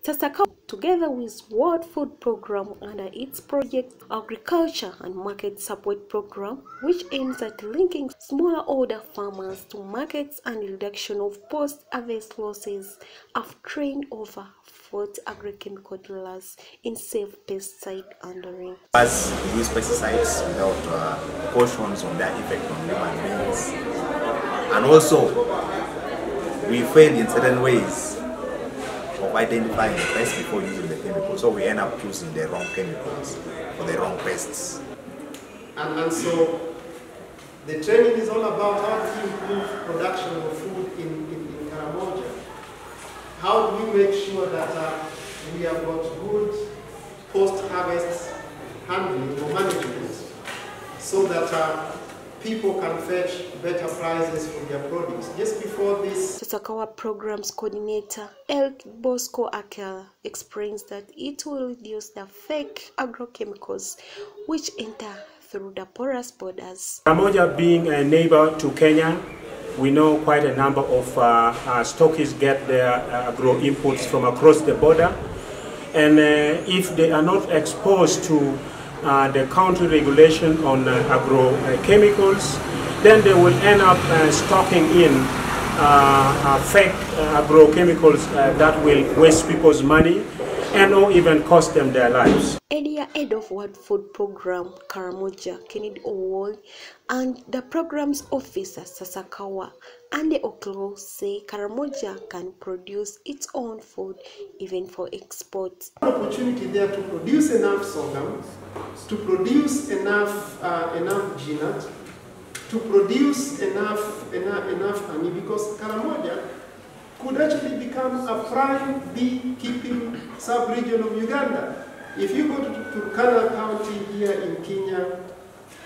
Sasakawa, together with World Food Program under its project Agriculture and Market Support Program, which aims at linking smallholder farmers to markets and reduction of post-harvest losses, have trained over 40 agro-chemical dealers in safe pesticide handling. As we use pesticides without cautions on their effect on human beings, and also we fail in certain ways of identifying the pest before using the chemical, so we end up choosing the wrong chemicals for the wrong pests. And so the training is all about how to improve production of food in Karamoja. How do we make sure that we have got good post-harvest handling or management so that people can fetch better prices for their produce. Just before this, Sasakawa Programs Coordinator El Bosco Akela explains that it will reduce the fake agrochemicals which enter through the porous borders. Karamoja being a neighbor to Kenya, we know quite a number of stockists get their agro inputs from across the border, and if they are not exposed to the country regulation on agrochemicals, then they will end up stocking in fake agrochemicals that will waste people's money and or even cost them their lives. Area head of World Food Program Karamoja, Kennedy Owol, and the program's officer Sasakawa and the Oklo say Karamoja can produce its own food even for export. Opportunity there to produce enough sorghum, to produce enough ginat, to produce enough honey, because Karamoja could actually become a prime beekeeping sub-region of Uganda. If you go to Turkana County here in Kenya,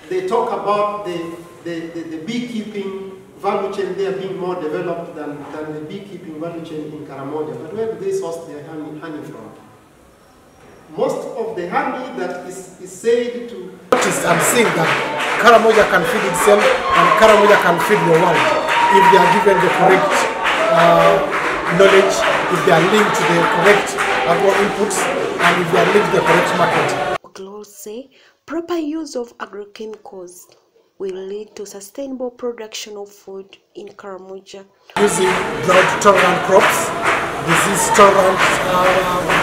they talk about the beekeeping value chain there being more developed than the beekeeping value chain in Karamoja. But where do they source their honey from? Most of the honey that is said to... I'm saying that Karamoja can feed itself and Karamoja can feed the world if they are given the correct knowledge, if they are linked to the correct agro inputs, and if they are linked to the correct market. Oklo say proper use of agrochemicals will lead to sustainable production of food in Karamoja. Using drought-tolerant crops, disease-tolerant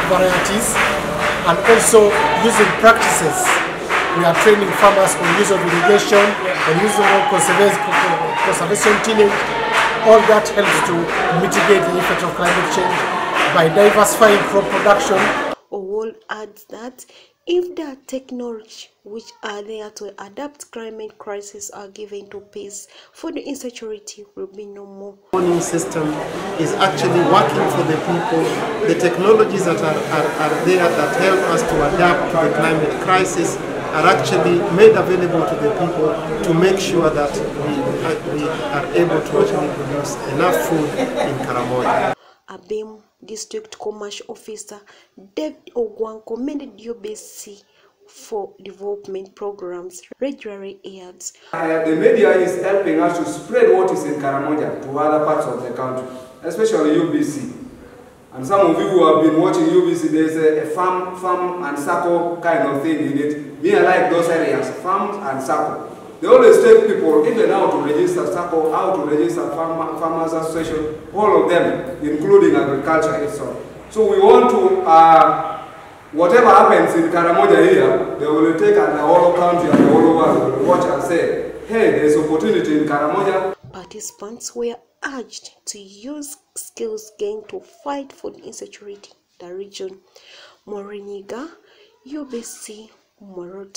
varieties, and also using practices. We are training farmers on use of irrigation, on use of conservation tillage. All that helps to mitigate the effect of climate change by diversifying crop production. Owol adds that if the technology which are there to adapt climate crisis are given to peace, food insecurity will be no more. The warning system is actually working for the people. The technologies that are there that help us to adapt to the climate crisis are actually made available to the people to make sure that we are able to actually produce enough food in Karamoja. Abem District Commercial Officer David Ogwan commended UBC for development programs regularly aired. The media is helping us to spread what is in Karamoja to other parts of the country, especially UBC. And some of you who have been watching UBC, there's a farm and circle kind of thing in it. Me, I like those areas, farms and circle. They always take people, even how to register circle, how to register farmers association, all of them, including agriculture itself. So we want to, whatever happens in Karamoja here, they will take at the whole country and the whole world. They will watch and say, hey, there's opportunity in Karamoja. Participants were urged to use skills gained to fight food insecurity in the region. Moriniga, UBC, Moroto.